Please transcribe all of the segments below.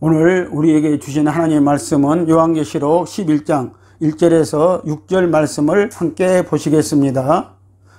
오늘 우리에게 주신 하나님의 말씀은 요한계시록 11장 1절에서 6절 말씀을 함께 보시겠습니다.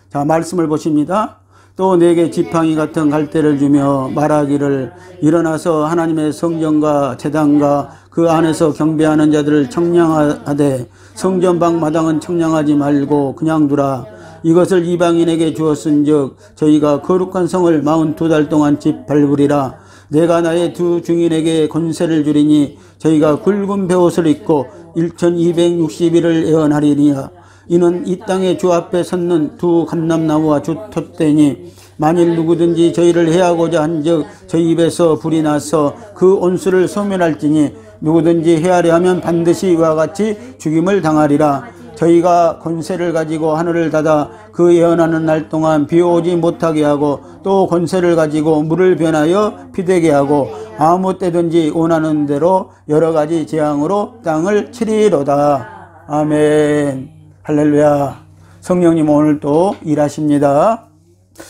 자, 말씀을 보십니다. 또 내게 지팡이 같은 갈대를 주며 말하기를 일어나서 하나님의 성전과 제단과 그 안에서 경배하는 자들을 청량하되 성전 밖 마당은 청량하지 말고 그냥 두라. 이것을 이방인에게 주었은즉 저희가 거룩한 성을 42달 동안 짓밟으리라. 내가 나의 두 증인에게 권세를 주리니 저희가 굵은 베옷을 입고 1260일을 예언하리니라. 이는 이 땅의 주 앞에 섰는 두 감람나무와 주 톳대니 만일 누구든지 저희를 해하고자 한즉 저희 입에서 불이 나서 그 온수를 소멸할지니 누구든지 해하려 하면 반드시 이와 같이 죽임을 당하리라. 저희가 권세를 가지고 하늘을 닫아 그 예언하는 날 동안 비 오지 못하게 하고 또 권세를 가지고 물을 변하여 피되게 하고 아무 때든지 원하는 대로 여러 가지 재앙으로 땅을 치리로다. 아멘. 할렐루야. 성령님 오늘 또 일하십니다.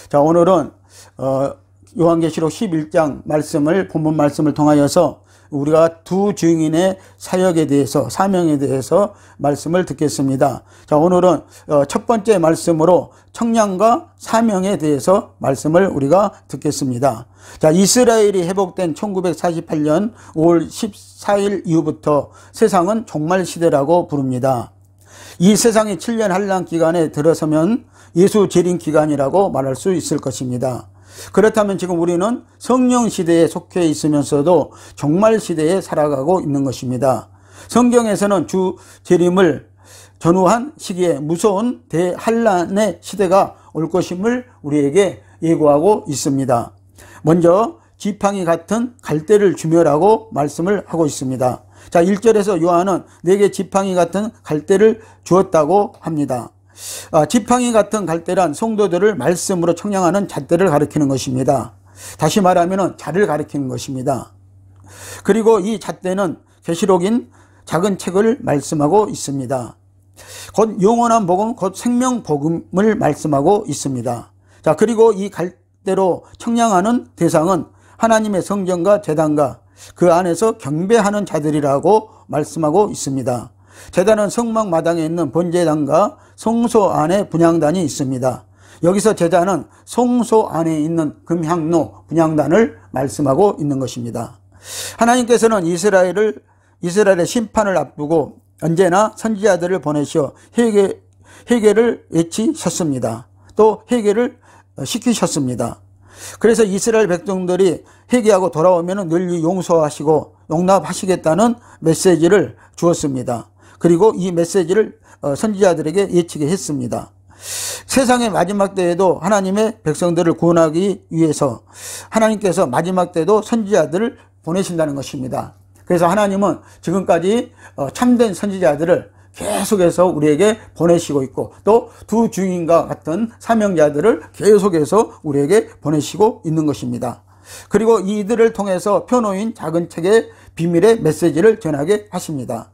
자, 오늘은 요한계시록 11장 말씀을 본문 말씀을 통하여서 우리가 두 증인의 사역에 대해서 사명에 대해서 말씀을 듣겠습니다. 자, 오늘은 첫 번째 말씀으로 청량과 사명에 대해서 말씀을 우리가 듣겠습니다. 자, 이스라엘이 회복된 1948년 5월 14일 이후부터 세상은 종말 시대라고 부릅니다. 이 세상이 7년 한란 기간에 들어서면 예수 재림 기간이라고 말할 수 있을 것입니다. 그렇다면 지금 우리는 성령 시대에 속해 있으면서도 종말 시대에 살아가고 있는 것입니다. 성경에서는 주 재림을 전후한 시기에 무서운 대한란의 시대가 올 것임을 우리에게 예고하고 있습니다. 먼저 지팡이 같은 갈대를 주며라고 말씀을 하고 있습니다. 자, 1절에서 요한은 내게 지팡이 같은 갈대를 주었다고 합니다. 지팡이 같은 갈대란 성도들을 말씀으로 청량하는 잣대를 가리키는 것입니다. 다시 말하면 자를 가리키는 것입니다. 그리고 이 잣대는 계시록인 작은 책을 말씀하고 있습니다. 곧 영원한 복음, 곧 생명 복음을 말씀하고 있습니다. 자, 그리고 이 갈대로 청량하는 대상은 하나님의 성전과 제단과 그 안에서 경배하는 자들이라고 말씀하고 있습니다. 제단은 성막 마당에 있는 번제단과 성소 안에 분향단이 있습니다. 여기서 제단은 성소 안에 있는 금향로 분향단을 말씀하고 있는 것입니다. 하나님께서는 이스라엘의 심판을 앞두고 언제나 선지자들을 보내셔 회개를 외치셨습니다. 또 회개를 시키셨습니다. 그래서 이스라엘 백성들이 회개하고 돌아오면 널리 용서하시고 용납하시겠다는 메시지를 주었습니다. 그리고 이 메시지를 선지자들에게 예측해 했습니다. 세상의 마지막 때에도 하나님의 백성들을 구원하기 위해서 하나님께서 마지막 때도 선지자들을 보내신다는 것입니다. 그래서 하나님은 지금까지 참된 선지자들을 계속해서 우리에게 보내시고 있고 또 두 증인과 같은 사명자들을 계속해서 우리에게 보내시고 있는 것입니다. 그리고 이들을 통해서 펴놓인 작은 책의 비밀의 메시지를 전하게 하십니다.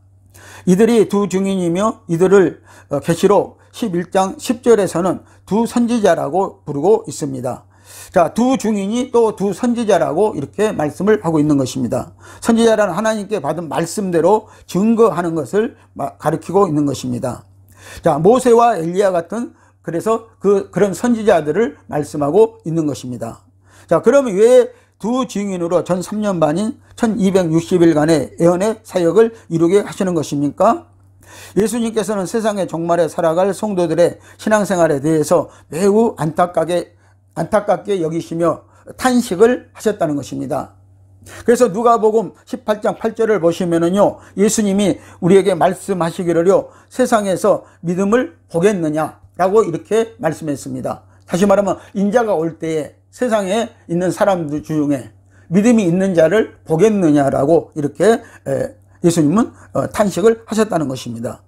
이들이 두 증인이며 이들을 계시록 11장 10절에서는 두 선지자라고 부르고 있습니다. 자, 두 증인이 또 두 선지자라고 이렇게 말씀을 하고 있는 것입니다. 선지자라는 하나님께 받은 말씀대로 증거하는 것을 가리키고 있는 것입니다. 자, 모세와 엘리야 같은 그래서 그런 선지자들을 말씀하고 있는 것입니다. 자, 그러면 왜 두 증인으로 전 3년 반인 1260일간의 예언의 사역을 이루게 하시는 것입니까? 예수님께서는 세상의 종말에 살아갈 성도들의 신앙생활에 대해서 매우 안타깝게 여기시며 탄식을 하셨다는 것입니다. 그래서 누가복음 18장 8절을 보시면은요, 예수님이 우리에게 말씀하시기를요, 세상에서 믿음을 보겠느냐라고 이렇게 말씀했습니다. 다시 말하면 인자가 올 때에 세상에 있는 사람들 중에 믿음이 있는 자를 보겠느냐라고 이렇게 예수님은 탄식을 하셨다는 것입니다.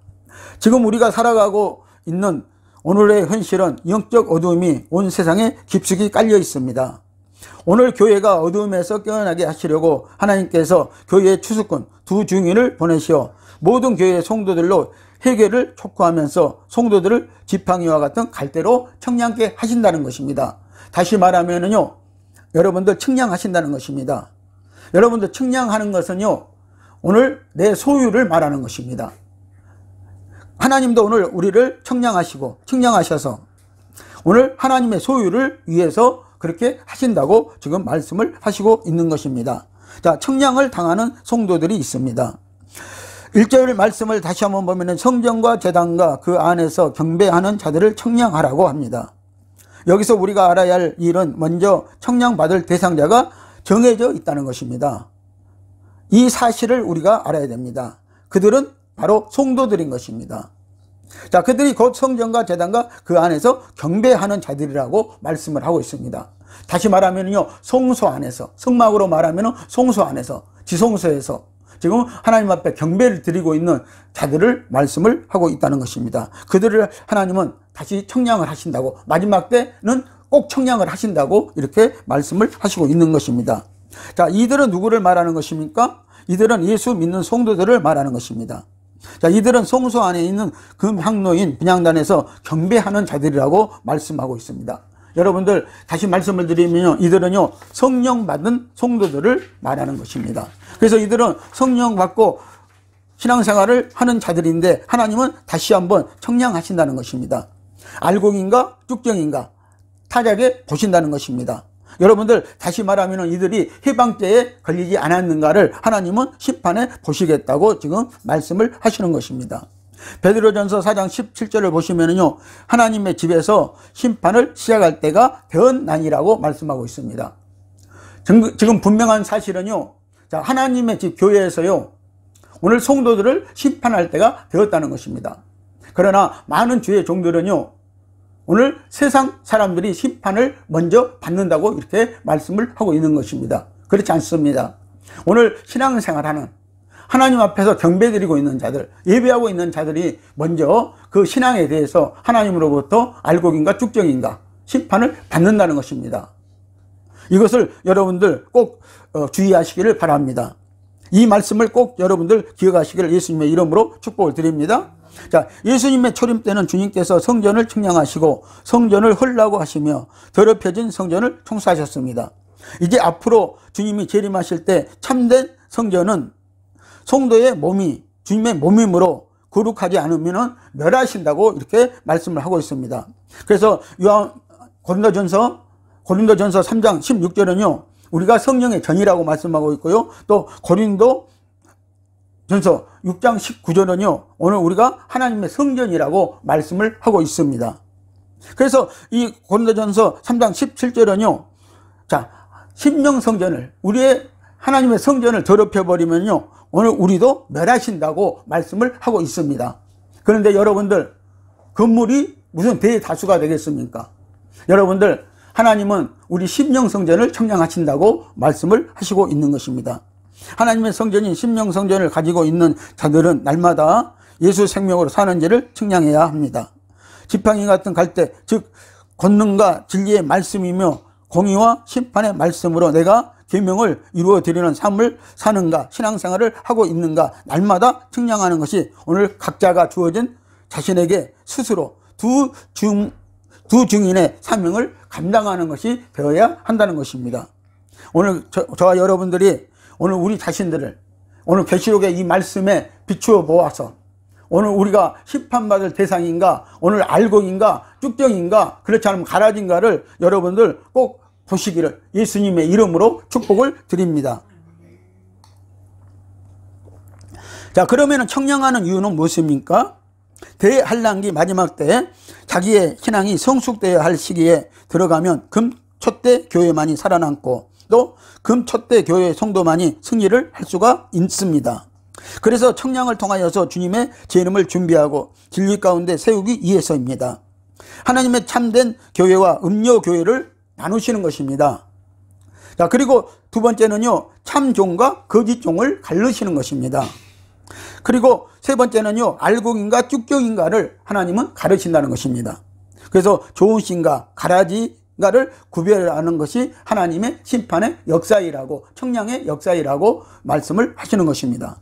지금 우리가 살아가고 있는 오늘의 현실은 영적 어두움이 온 세상에 깊숙이 깔려 있습니다. 오늘 교회가 어두움에서 깨어나게 하시려고 하나님께서 교회의 추수꾼 두 증인을 보내시어 모든 교회의 성도들로 회개를 촉구하면서 성도들을 지팡이와 같은 갈대로 청량케 하신다는 것입니다. 다시 말하면요, 여러분들 청량하신다는 것입니다. 여러분들 측량하는 것은요, 오늘 내 소유를 말하는 것입니다. 하나님도 오늘 우리를 측량하셔서 오늘 하나님의 소유를 위해서 그렇게 하신다고 지금 말씀을 하시고 있는 것입니다. 자, 측량을 당하는 성도들이 있습니다. 1절 말씀을 다시 한번 보면 성전과 제단과 그 안에서 경배하는 자들을 측량하라고 합니다. 여기서 우리가 알아야 할 일은 먼저 측량받을 대상자가 정해져 있다는 것입니다. 이 사실을 우리가 알아야 됩니다. 그들은 바로 성도들인 것입니다. 자, 그들이 곧 성전과 제단과 그 안에서 경배하는 자들이라고 말씀을 하고 있습니다. 다시 말하면요, 성소 안에서, 성막으로 말하면 성소 안에서, 지성소에서 지금 하나님 앞에 경배를 드리고 있는 자들을 말씀을 하고 있다는 것입니다. 그들을 하나님은 다시 청량을 하신다고, 마지막 때는 꼭 청량을 하신다고 이렇게 말씀을 하시고 있는 것입니다. 자, 이들은 누구를 말하는 것입니까? 이들은 예수 믿는 성도들을 말하는 것입니다. 자, 이들은 성소 안에 있는 금향로인 분향단에서 경배하는 자들이라고 말씀하고 있습니다. 여러분들 다시 말씀을 드리면요, 이들은요 성령 받은 성도들을 말하는 것입니다. 그래서 이들은 성령 받고 신앙생활을 하는 자들인데 하나님은 다시 한번 청량하신다는 것입니다. 알곡인가 쭉정인가 타작에 보신다는 것입니다. 여러분들 다시 말하면 이들이 해방죄에 걸리지 않았는가를 하나님은 심판에 보시겠다고 지금 말씀을 하시는 것입니다. 베드로전서 4장 17절을 보시면요, 하나님의 집에서 심판을 시작할 때가 되었나니라고 말씀하고 있습니다. 지금 분명한 사실은요, 자, 하나님의 집 교회에서요 오늘 성도들을 심판할 때가 되었다는 것입니다. 그러나 많은 주의 종들은요 오늘 세상 사람들이 심판을 먼저 받는다고 이렇게 말씀을 하고 있는 것입니다. 그렇지 않습니다. 오늘 신앙생활하는 하나님 앞에서 경배드리고 있는 자들, 예배하고 있는 자들이 먼저 그 신앙에 대해서 하나님으로부터 알곡인가 쭉정인가 심판을 받는다는 것입니다. 이것을 여러분들 꼭 주의하시기를 바랍니다. 이 말씀을 꼭 여러분들 기억하시기를 예수님의 이름으로 축복을 드립니다. 자, 예수님의 초림 때는 주님께서 성전을 측량하시고 성전을 헐라고 하시며 더럽혀진 성전을 청소하셨습니다. 이제 앞으로 주님이 재림하실 때 참된 성전은 성도의 몸이 주님의 몸이므로 거룩하지 않으면 멸하신다고 이렇게 말씀을 하고 있습니다. 그래서 고린도전서 3장 16절은요 우리가 성령의 전이라고 말씀하고 있고요, 또 고린도전서 6장 19절은요 오늘 우리가 하나님의 성전이라고 말씀을 하고 있습니다. 그래서 이 고린도전서 3장 17절은요, 자, 심령 성전을, 우리의 하나님의 성전을 더럽혀버리면요 오늘 우리도 멸하신다고 말씀을 하고 있습니다. 그런데 여러분들, 건물이 무슨 대다수가 되겠습니까? 여러분들, 하나님은 우리 심령 성전을 청량하신다고 말씀을 하시고 있는 것입니다. 하나님의 성전인 심령 성전을 가지고 있는 자들은 날마다 예수 생명으로 사는지를 측량해야 합니다. 지팡이 같은 갈대, 즉 권능과 진리의 말씀이며 공의와 심판의 말씀으로 내가 계명을 이루어 드리는 삶을 사는가, 신앙생활을 하고 있는가 날마다 측량하는 것이 오늘 각자가 주어진 자신에게 스스로 두 증인의 사명을 감당하는 것이 되어야 한다는 것입니다. 오늘 저와 여러분들이 오늘 우리 자신들을 오늘 계시록의 이 말씀에 비추어 보아서 오늘 우리가 심판받을 대상인가, 오늘 알곡인가 쭉정인가 그렇지 않으면 가라진가를 여러분들 꼭 보시기를 예수님의 이름으로 축복을 드립니다. 자, 그러면 청량하는 이유는 무엇입니까? 대한란기 마지막 때 자기의 신앙이 성숙되어야 할 시기에 들어가면 금촛대 교회만이 살아남고 또 금촛대 교회 성도만이 승리를 할 수가 있습니다. 그래서 청량을 통하여서 주님의 재림을 준비하고 진리 가운데 세우기 위해서입니다. 하나님의 참된 교회와 음료 교회를 나누시는 것입니다. 자, 그리고 두 번째는요, 참종과 거짓종을 가르시는 것입니다. 그리고 세 번째는요, 알곡인가 쭉정인가를 하나님은 가르친다는 것입니다. 그래서 좋은 씨인가 가라지인가를 구별하는 것이 하나님의 심판의 역사이라고, 청량의 역사이라고 말씀을 하시는 것입니다.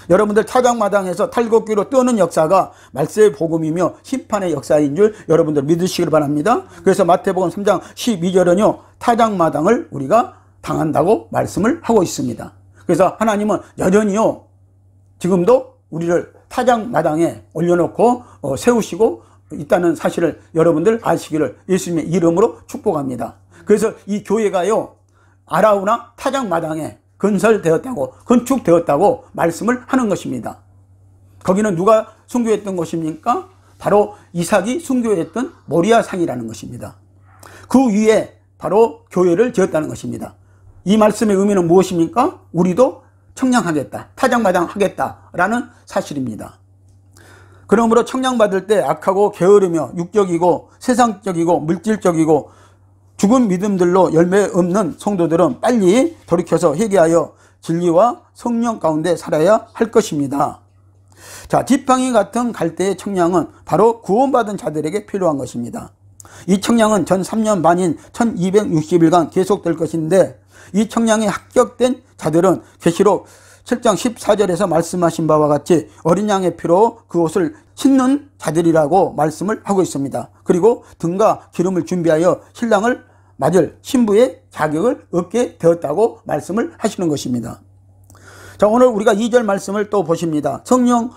여러분들 타작마당에서 탈곡기로 뜨는 역사가 말세의 복음이며 심판의 역사인 줄 여러분들 믿으시길 바랍니다. 그래서 마태복음 3장 12절은요 타작마당을 우리가 당한다고 말씀을 하고 있습니다. 그래서 하나님은 여전히요, 지금도 우리를 타작마당에 올려놓고 세우시고 있다는 사실을 여러분들 아시기를 예수님의 이름으로 축복합니다. 그래서 이 교회가요, 아라우나 타작마당에 건설되었다고, 건축되었다고 말씀을 하는 것입니다. 거기는 누가 순교했던 곳입니까? 바로 이삭이 순교했던 모리아 산이라는 것입니다. 그 위에 바로 교회를 지었다는 것입니다. 이 말씀의 의미는 무엇입니까? 우리도 청량하겠다, 타작마당 하겠다라는 사실입니다. 그러므로 청량받을 때 악하고 게으르며 육적이고 세상적이고 물질적이고 죽은 믿음들로 열매 없는 성도들은 빨리 돌이켜서 회개하여 진리와 성령 가운데 살아야 할 것입니다. 자, 지팡이 같은 갈대의 청량은 바로 구원받은 자들에게 필요한 것입니다. 이 청량은 전 3년 반인 1260일간 계속될 것인데, 이 청량에 합격된 자들은 계시록 7장 14절에서 말씀하신 바와 같이 어린 양의 피로 그 옷을 씻는 자들이라고 말씀을 하고 있습니다. 그리고 등과 기름을 준비하여 신랑을 맞을 신부의 자격을 얻게 되었다고 말씀을 하시는 것입니다. 자, 오늘 우리가 2절 말씀을 또 보십니다. 성전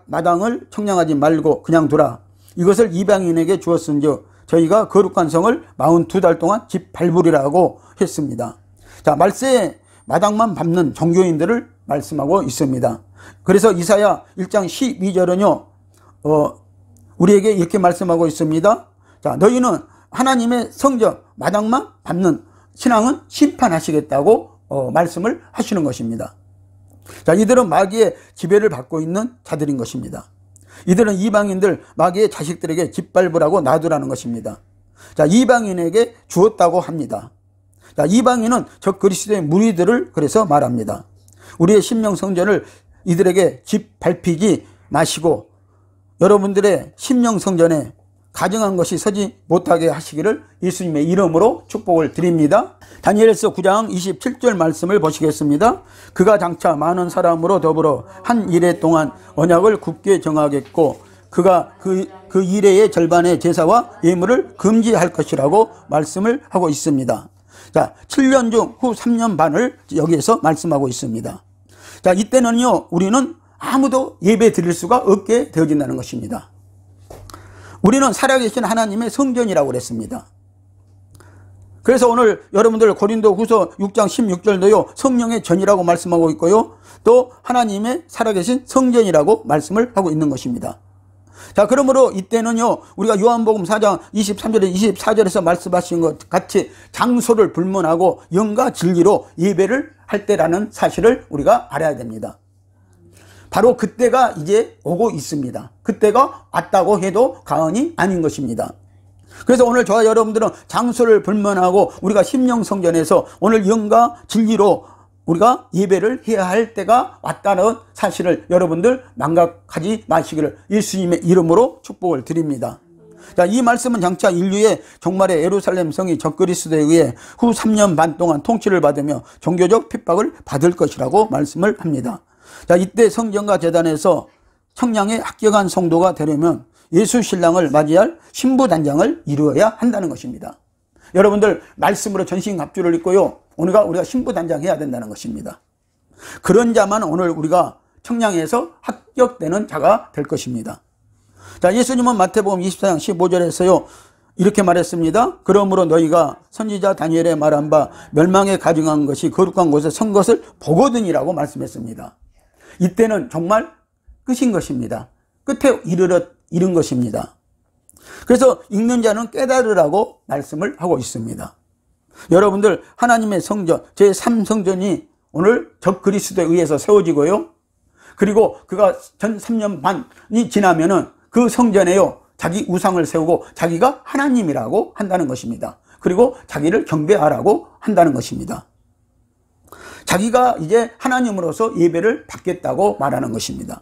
마당을 청량하지 말고 그냥 두라. 이것을 이방인에게 주었은즉 저희가 거룩한 성을 42달 동안 짓밟으리라고 했습니다. 자, 말세에 마당만 밟는 종교인들을 말씀하고 있습니다. 그래서 이사야 1장 12절은요, 우리에게 이렇게 말씀하고 있습니다. 자, 너희는 하나님의 성전 마당만 밟는 신앙은 심판하시겠다고 말씀을 하시는 것입니다. 자, 이들은 마귀의 지배를 받고 있는 자들인 것입니다. 이들은 이방인들, 마귀의 자식들에게 짓밟으라고 놔두라는 것입니다. 자, 이방인에게 주었다고 합니다. 자, 이방인은 적 그리스도의 무리들을 그래서 말합니다. 우리의 심령 성전을 이들에게 짓밟히지 마시고 여러분들의 심령 성전에 가증한 것이 서지 못하게 하시기를 예수님의 이름으로 축복을 드립니다. 다니엘서 9장 27절 말씀을 보시겠습니다. 그가 장차 많은 사람으로 더불어 한 이래 동안 언약을 굳게 정하겠고 그가 그 이래의 절반의 제사와 예물을 금지할 것이라고 말씀을 하고 있습니다. 자, 7년 중 후 3년 반을 여기에서 말씀하고 있습니다. 자, 이때는요, 우리는 아무도 예배 드릴 수가 없게 되어진다는 것입니다. 우리는 살아계신 하나님의 성전이라고 그랬습니다. 그래서 오늘 여러분들 고린도 후서 6장 16절도요, 성령의 전이라고 말씀하고 있고요, 또 하나님의 살아계신 성전이라고 말씀을 하고 있는 것입니다. 자, 그러므로 이때는요, 우리가 요한복음 4장 23절에 24절에서 말씀하신 것 같이 장소를 불문하고 영과 진리로 예배를 할 때라는 사실을 우리가 알아야 됩니다. 바로 그때가 이제 오고 있습니다. 그때가 왔다고 해도 과언이 아닌 것입니다. 그래서 오늘 저와 여러분들은 장소를 불문하고 우리가 심령성전에서 오늘 영과 진리로 우리가 예배를 해야 할 때가 왔다는 사실을 여러분들 망각하지 마시기를 예수님의 이름으로 축복을 드립니다. 자, 이 말씀은 장차 인류의 종말의 예루살렘 성이 적그리스도에 의해 후 3년 반 동안 통치를 받으며 종교적 핍박을 받을 것이라고 말씀을 합니다. 자, 이때 성전과 제단에서 청량에 합격한 성도가 되려면 예수 신랑을 맞이할 신부단장을 이루어야 한다는 것입니다. 여러분들 말씀으로 전신갑주를 입고요, 오늘가 우리가 신부단장 해야 된다는 것입니다. 그런 자만 오늘 우리가 청량에서 합격되는 자가 될 것입니다. 자, 예수님은 마태복음 24장 15절에서요 이렇게 말했습니다. 그러므로 너희가 선지자 다니엘의 말한 바 멸망에 가증한 것이 거룩한 곳에 선 것을 보거든이라고 말씀했습니다. 이때는 정말 끝인 것입니다. 끝에 이른 것입니다. 그래서 읽는 자는 깨달으라고 말씀을 하고 있습니다. 여러분들 하나님의 성전 제3성전이 오늘 적 그리스도에 의해서 세워지고요, 그리고 그가 전 3년 반이 지나면은 그 성전에요 자기 우상을 세우고 자기가 하나님이라고 한다는 것입니다. 그리고 자기를 경배하라고 한다는 것입니다. 자기가 이제 하나님으로서 예배를 받겠다고 말하는 것입니다.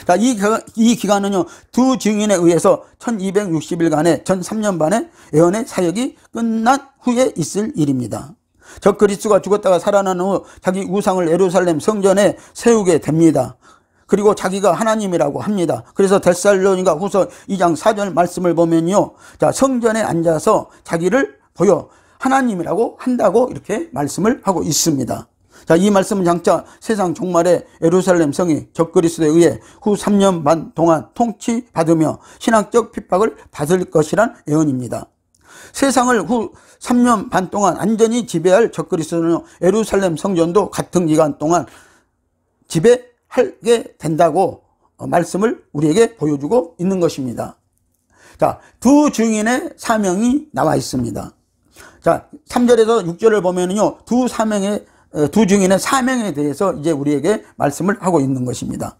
자, 이 기간은요, 두 증인에 의해서 1260일간의 전 3년 반의 예언의 사역이 끝난 후에 있을 일입니다. 적 그리스도가 죽었다가 살아난 후 자기 우상을 예루살렘 성전에 세우게 됩니다. 그리고 자기가 하나님이라고 합니다. 그래서 데살로니가 후서 2장 4절 말씀을 보면요, 자, 성전에 앉아서 자기를 보여 하나님이라고 한다고 이렇게 말씀을 하고 있습니다. 자, 이 말씀은 장차 세상 종말에 예루살렘 성이 적그리스도에 의해 후 3년 반 동안 통치받으며 신학적 핍박을 받을 것이란 예언입니다. 세상을 후 3년 반 동안 안전히 지배할 적그리스도는 예루살렘 성전도 같은 기간 동안 지배하게 된다고 말씀을 우리에게 보여주고 있는 것입니다. 자, 두 증인의 사명이 나와 있습니다. 자, 3절에서 6절을 보면요, 두 증인의 사명에 대해서 이제 우리에게 말씀을 하고 있는 것입니다.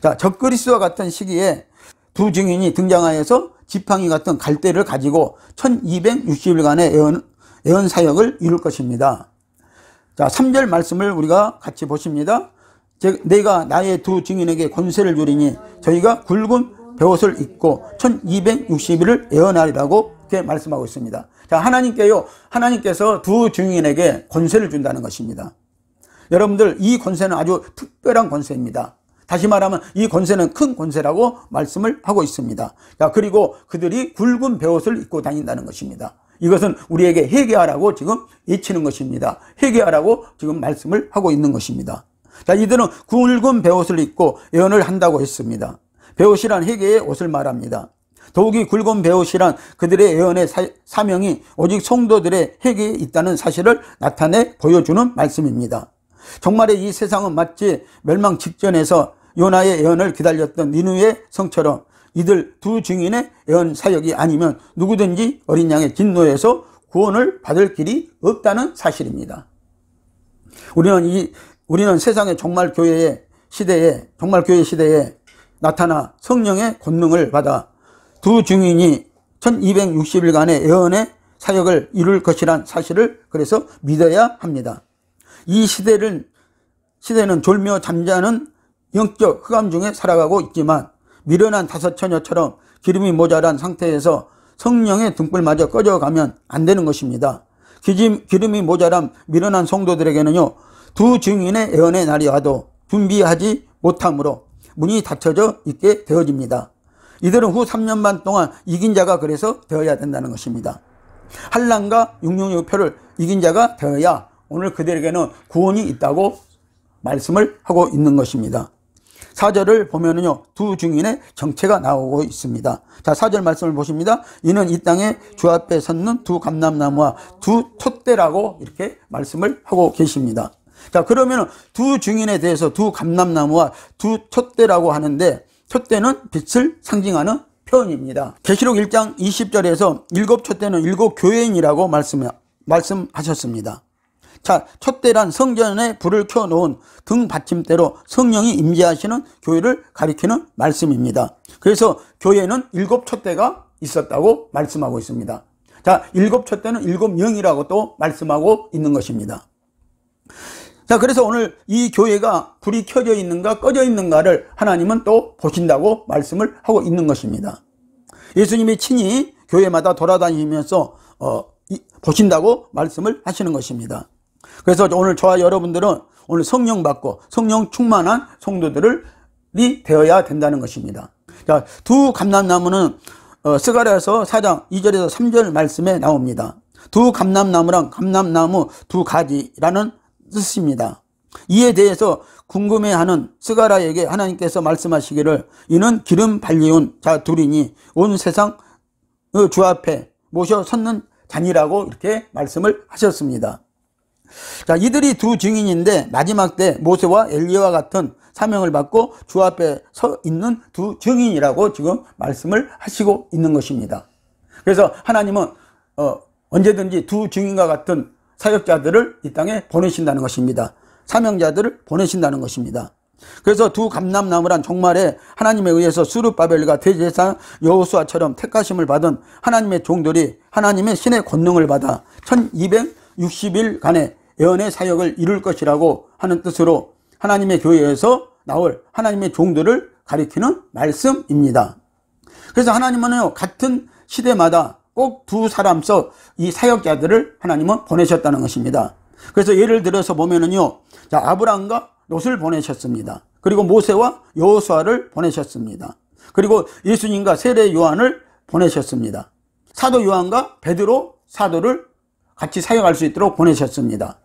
자, 적그리스도와 같은 시기에 두 증인이 등장하여서 지팡이 같은 갈대를 가지고 1260일간의 예언 사역을 이룰 것입니다. 자, 3절 말씀을 우리가 같이 보십니다. 내가 나의 두 증인에게 권세를 주리니 저희가 굵은 베옷을 입고 1260일을 예언하리라고 이렇게 말씀하고 있습니다. 자, 하나님께서 두 증인에게 권세를 준다는 것입니다. 여러분들, 이 권세는 아주 특별한 권세입니다. 다시 말하면 이 권세는 큰 권세라고 말씀을 하고 있습니다. 자, 그리고 그들이 굵은 베옷을 입고 다닌다는 것입니다. 이것은 우리에게 회개하라고 지금 외치는 것입니다. 회개하라고 지금 말씀을 하고 있는 것입니다. 자, 이들은 굵은 베옷을 입고 예언을 한다고 했습니다. 베옷이란 회개의 옷을 말합니다. 더욱이 굵은 베옷이란 그들의 예언의 사명이 오직 성도들의 회개에 있다는 사실을 나타내 보여주는 말씀입니다. 정말의 이 세상은 마치 멸망 직전에서 요나의 예언을 기다렸던 니느웨 성처럼 이들 두 증인의 예언 사역이 아니면 누구든지 어린 양의 진노에서 구원을 받을 길이 없다는 사실입니다. 우리는 세상의 종말 교회 시대에 나타나 성령의 권능을 받아 두 증인이 1260일간의 예언의 사역을 이룰 것이란 사실을 그래서 믿어야 합니다. 이 시대는 졸며 잠자는 영적 흑암 중에 살아가고 있지만 미련한 다섯 처녀처럼 기름이 모자란 상태에서 성령의 등불마저 꺼져가면 안 되는 것입니다. 기름이 모자란 미련한 성도들에게는요, 두 증인의 예언의 날이 와도 준비하지 못함으로 문이 닫혀져 있게 되어집니다. 이들은 후 3년 반 동안 이긴 자가 그래서 되어야 된다는 것입니다. 한란과 666표를 이긴 자가 되어야 오늘 그들에게는 구원이 있다고 말씀을 하고 있는 것입니다. 4절을 보면은요, 두 증인의 정체가 나오고 있습니다. 자, 4절 말씀을 보십니다. 이는 이 땅에 주 앞에 섰는 두 감람나무와 두 톳대라고 이렇게 말씀을 하고 계십니다. 자, 그러면은 두 증인에 대해서 두 감람나무와 두 톳대라고 하는데, 톳대는 빛을 상징하는 표현입니다. 계시록 1장 20절에서 일곱 톳대는 일곱 교회인이라고 말씀하셨습니다. 자, 톳대란 성전에 불을 켜놓은 등 받침대로 성령이 임재하시는 교회를 가리키는 말씀입니다. 그래서 교회는 일곱 톳대가 있었다고 말씀하고 있습니다. 자, 일곱 톳대는 일곱 영이라고 또 말씀하고 있는 것입니다. 자, 그래서 오늘 이 교회가 불이 켜져 있는가 꺼져 있는가를 하나님은 또 보신다고 말씀을 하고 있는 것입니다. 예수님이 친히 교회마다 돌아다니면서 보신다고 말씀을 하시는 것입니다. 그래서 오늘 저와 여러분들은 오늘 성령 받고 성령 충만한 성도들이 되어야 된다는 것입니다. 자, 두 감람나무는 스가랴서 4장 2절에서 3절 말씀에 나옵니다. 두 감람나무랑 감람나무 두 가지라는 뜻입니다. 이에 대해서 궁금해하는 스가랴에게 하나님께서 말씀하시기를 이는 기름 발리운 자 둘이니 온 세상 주 앞에 모셔 섰는 잔이라고 이렇게 말씀을 하셨습니다. 자, 이들이 두 증인인데 마지막 때 모세와 엘리야와 같은 사명을 받고 주 앞에 서 있는 두 증인이라고 지금 말씀을 하시고 있는 것입니다. 그래서 하나님은 언제든지 두 증인과 같은 사역자들을 이 땅에 보내신다는 것입니다. 사명자들을 보내신다는 것입니다. 그래서 두 감람나무란 종말에 하나님에 의해서 스룹바벨과 대제사장 여호수아처럼 택하심을 받은 하나님의 종들이 하나님의 신의 권능을 받아 1260일간의 예언의 사역을 이룰 것이라고 하는 뜻으로 하나님의 교회에서 나올 하나님의 종들을 가리키는 말씀입니다. 그래서 하나님은 같은 시대마다 꼭 두 사람씩 이 사역자들을 하나님은 보내셨다는 것입니다. 그래서 예를 들어서 보면은요, 자, 아브라함과 롯을 보내셨습니다. 그리고 모세와 여호수아를 보내셨습니다. 그리고 예수님과 세례 요한을 보내셨습니다. 사도 요한과 베드로 사도를 같이 사역할 수 있도록 보내셨습니다.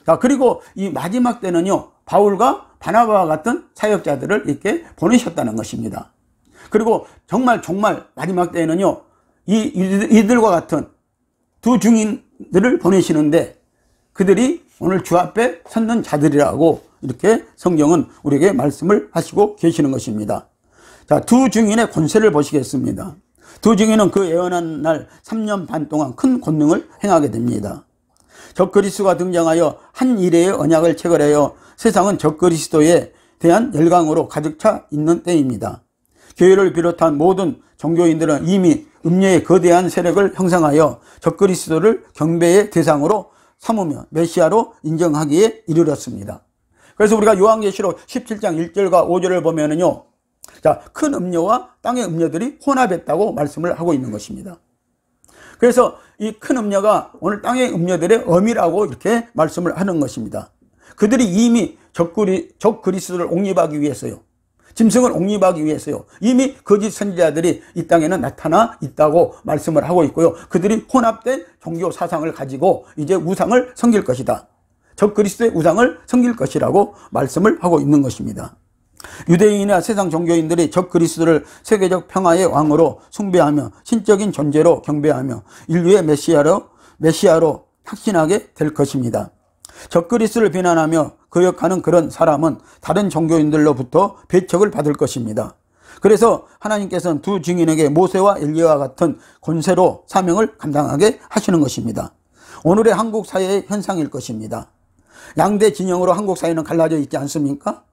자, 그리고 이 마지막 때는요, 바울과 바나바와 같은 사역자들을 이렇게 보내셨다는 것입니다. 그리고 정말 마지막 때에는요, 이들과 같은 두 증인들을 보내시는데 그들이 오늘 주 앞에 섰는 자들이라고 이렇게 성경은 우리에게 말씀을 하시고 계시는 것입니다. 자, 두 증인의 권세를 보시겠습니다. 두 증인은 그 예언한 날 3년 반 동안 큰 권능을 행하게 됩니다. 적그리스도가 등장하여 한 이레의 언약을 체결하여 세상은 적그리스도에 대한 열광으로 가득 차 있는 때입니다. 교회를 비롯한 모든 종교인들은 이미 음녀의 거대한 세력을 형성하여 적그리스도를 경배의 대상으로 삼으며 메시아로 인정하기에 이르렀습니다. 그래서 우리가 요한계시록 17장 1절과 5절을 보면은요, 자, 큰 음녀와 땅의 음녀들이 혼합했다고 말씀을 하고 있는 것입니다. 그래서 이 큰 음녀가 오늘 땅의 음녀들의 어미라고 이렇게 말씀을 하는 것입니다. 그들이 이미 적그리스도를 옹립하기 위해서요, 짐승을 옹립하기 위해서요, 이미 거짓 선지자들이 이 땅에는 나타나 있다고 말씀을 하고 있고요, 그들이 혼합된 종교 사상을 가지고 이제 우상을 섬길 것이다, 적그리스도의 우상을 섬길 것이라고 말씀을 하고 있는 것입니다. 유대인이나 세상 종교인들이 적그리스도를 세계적 평화의 왕으로 숭배하며 신적인 존재로 경배하며 인류의 메시아로 확신하게 될 것입니다. 적그리스도를 비난하며 거역하는 그런 사람은 다른 종교인들로부터 배척을 받을 것입니다. 그래서 하나님께서는 두 증인에게 모세와 엘리야와 같은 권세로 사명을 감당하게 하시는 것입니다. 오늘의 한국 사회의 현상일 것입니다. 양대 진영으로 한국 사회는 갈라져 있지 않습니까?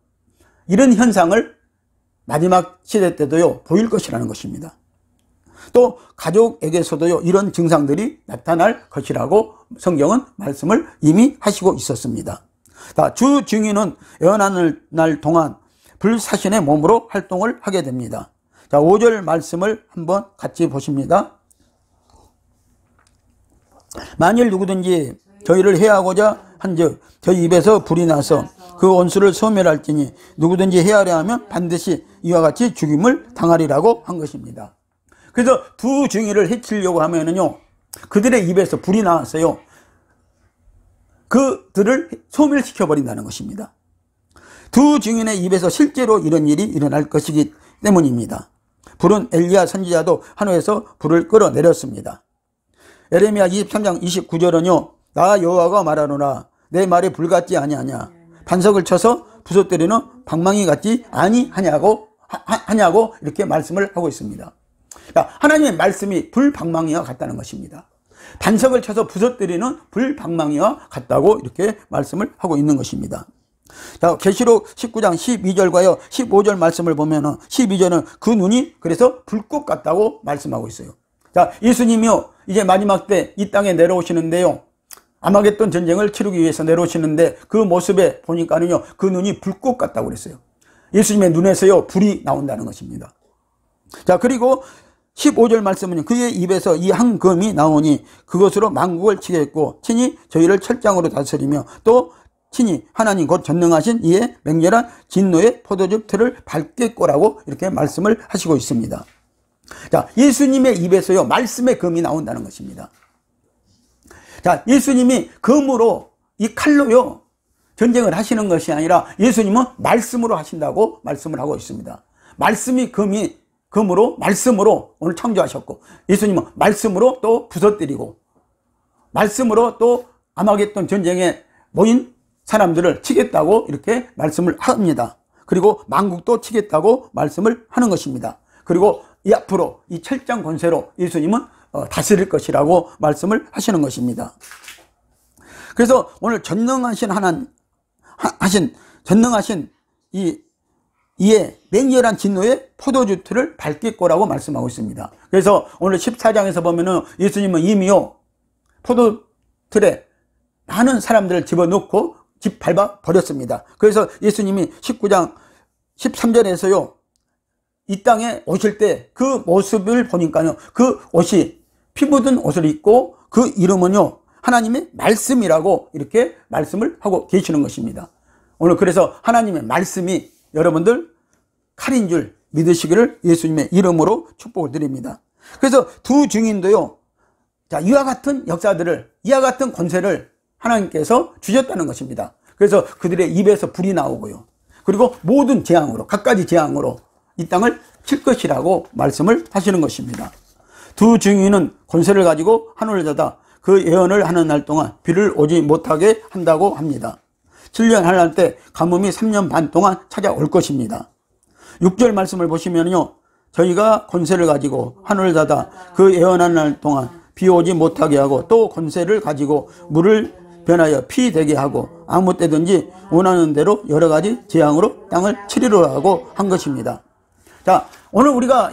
이런 현상을 마지막 시대 때도요, 보일 것이라는 것입니다. 또 가족에게서도요, 이런 증상들이 나타날 것이라고 성경은 말씀을 이미 하시고 있었습니다. 주 증인은 예언하는 날 동안 불사신의 몸으로 활동을 하게 됩니다. 자, 5절 말씀을 한번 같이 보십니다. 만일 누구든지 저희를 해하고자 한즉 저희 입에서 불이 나서 그 원수를 소멸할지니 누구든지 해하려 하면 반드시 이와 같이 죽임을 당하리라고 한 것입니다. 그래서 두 증인을 해치려고 하면은요, 그들의 입에서 불이 나왔어요. 그들을 소멸시켜 버린다는 것입니다. 두 증인의 입에서 실제로 이런 일이 일어날 것이기 때문입니다. 불은 엘리야 선지자도 하늘에서 불을 끌어내렸습니다. 에레미야 23장 29절은요, 나 여호와가 말하노라 내 말이 불같지 아니하냐, 반석을 쳐서 부서뜨리는 방망이 같지 아니하냐고 이렇게 말씀을 하고 있습니다. 하나님의 말씀이 불방망이와 같다는 것입니다. 반석을 쳐서 부서뜨리는 불방망이와 같다고 이렇게 말씀을 하고 있는 것입니다. 자, 계시록 19장 12절과요 15절 말씀을 보면은 12절은 그 눈이 그래서 불꽃 같다고 말씀하고 있어요. 자, 예수님이요 이제 마지막 때 이 땅에 내려오시는데요, 아마겟돈 전쟁을 치르기 위해서 내려오시는데 그 모습에 보니까는요, 그 눈이 불꽃 같다고 그랬어요. 예수님의 눈에서요 불이 나온다는 것입니다. 자, 그리고 15절 말씀은 그의 입에서 이 한 검이 나오니 그것으로 만국을 치겠고 친히 저희를 철장으로 다스리며 또 친히 하나님 곧 전능하신 이의 맹렬한 진노의 포도즙 틀을 밟겠고라고 이렇게 말씀을 하시고 있습니다. 자, 예수님의 입에서요 말씀의 검이 나온다는 것입니다. 자, 예수님이 검으로 이 칼로요 전쟁을 하시는 것이 아니라 예수님은 말씀으로 하신다고 말씀을 하고 있습니다. 말씀이 검으로 말씀으로 오늘 창조하셨고, 예수님은 말씀으로 또 부서뜨리고 말씀으로 또 아마겟돈 전쟁에 모인 사람들을 치겠다고 이렇게 말씀을 합니다. 그리고 만국도 치겠다고 말씀을 하는 것입니다. 그리고 이 앞으로 이 철장 권세로 예수님은 다스릴 것이라고 말씀을 하시는 것입니다. 그래서 오늘 전능하신 전능하신 이의 맹렬한 진노의 포도주 틀을 밟겠고라고 말씀하고 있습니다. 그래서 오늘 14장에서 보면은 예수님은 이미요 포도 틀에 많은 사람들을 집어넣고 밟아 버렸습니다. 그래서 예수님이 19장 13절에서요 이 땅에 오실 때 그 모습을 보니까요, 그 옷이 피 묻은 옷을 입고 그 이름은요 하나님의 말씀이라고 이렇게 말씀을 하고 계시는 것입니다. 오늘 그래서 하나님의 말씀이 여러분들 칼인 줄 믿으시기를 예수님의 이름으로 축복을 드립니다. 그래서 두 증인도요, 자, 이와 같은 역사들을, 이와 같은 권세를 하나님께서 주셨다는 것입니다. 그래서 그들의 입에서 불이 나오고요. 그리고 모든 재앙으로, 갖가지 재앙으로 이 땅을 칠 것이라고 말씀을 하시는 것입니다. 두 증인은 권세를 가지고 하늘을 닫아 그 예언을 하는 날 동안 비를 오지 못하게 한다고 합니다. 7년 한날 때 가뭄이 3년 반 동안 찾아올 것입니다. 6절 말씀을 보시면요, 저희가 권세를 가지고 하늘을 닫아 그 예언하는 날 동안 비 오지 못하게 하고 또 권세를 가지고 물을 변하여 피 되게 하고 아무 때든지 원하는 대로 여러 가지 재앙으로 땅을 치리로라고 한 것입니다. 자, 오늘 우리가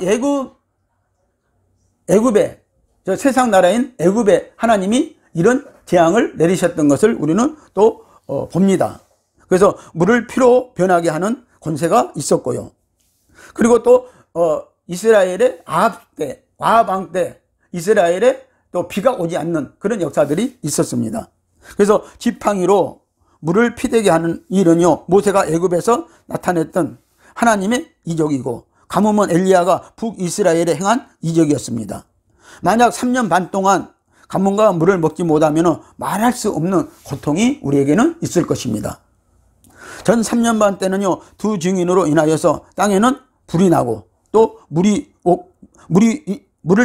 애굽에, 저 세상 나라인 애굽에 하나님이 이런 재앙을 내리셨던 것을 우리는 또 봅니다. 그래서 물을 피로 변하게 하는 권세가 있었고요. 그리고 또 이스라엘의 아합 왕 때 이스라엘에 또 비가 오지 않는 그런 역사들이 있었습니다. 그래서 지팡이로 물을 피되게 하는 일은요, 모세가 애굽에서 나타냈던 하나님의 이적이고 가뭄은 엘리야가 북이스라엘에 행한 이적이었습니다. 만약 3년 반 동안 가뭄과 물을 먹지 못하면 말할 수 없는 고통이 우리에게는 있을 것입니다. 전 3년 반 때는요, 두 증인으로 인하여서 땅에는 불이 나고 또 물을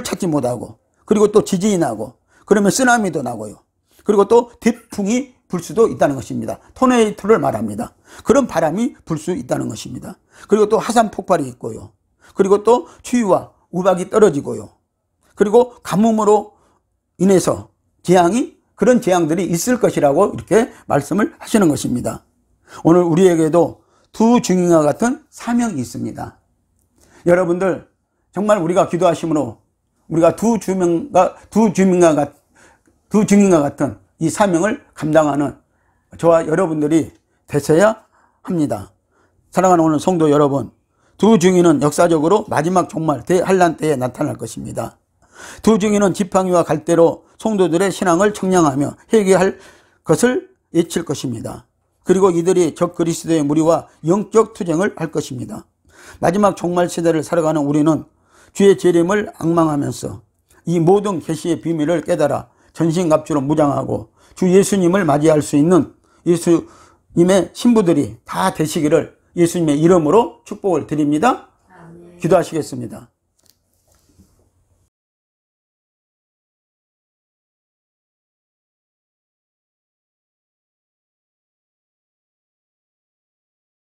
찾지 못하고, 그리고 또 지진이 나고, 그러면 쓰나미도 나고요. 그리고 또 대풍이 불 수도 있다는 것입니다. 토네이토를 말합니다. 그런 바람이 불 수 있다는 것입니다. 그리고 또 화산 폭발이 있고요. 그리고 또 추위와 우박이 떨어지고요. 그리고 가뭄으로 인해서 그런 재앙들이 있을 것이라고 이렇게 말씀을 하시는 것입니다. 오늘 우리에게도 두 증인과 같은 사명이 있습니다. 여러분들, 정말 우리가 기도하심으로 우리가 두 증인과 같은 이 사명을 감당하는 저와 여러분들이 되셔야 합니다. 사랑하는 오늘 성도 여러분, 두 증인은 역사적으로 마지막 종말 대환란 때에 나타날 것입니다. 두 증인은 지팡이와 갈대로 성도들의 신앙을 청량하며 회개할 것을 외칠 것입니다. 그리고 이들이 적 그리스도의 무리와 영적 투쟁을 할 것입니다. 마지막 종말 시대를 살아가는 우리는 주의 재림을 앙망하면서 이 모든 계시의 비밀을 깨달아 전신갑주로 무장하고 주 예수님을 맞이할 수 있는 예수님의 신부들이 다 되시기를 예수님의 이름으로 축복을 드립니다. 기도하시겠습니다.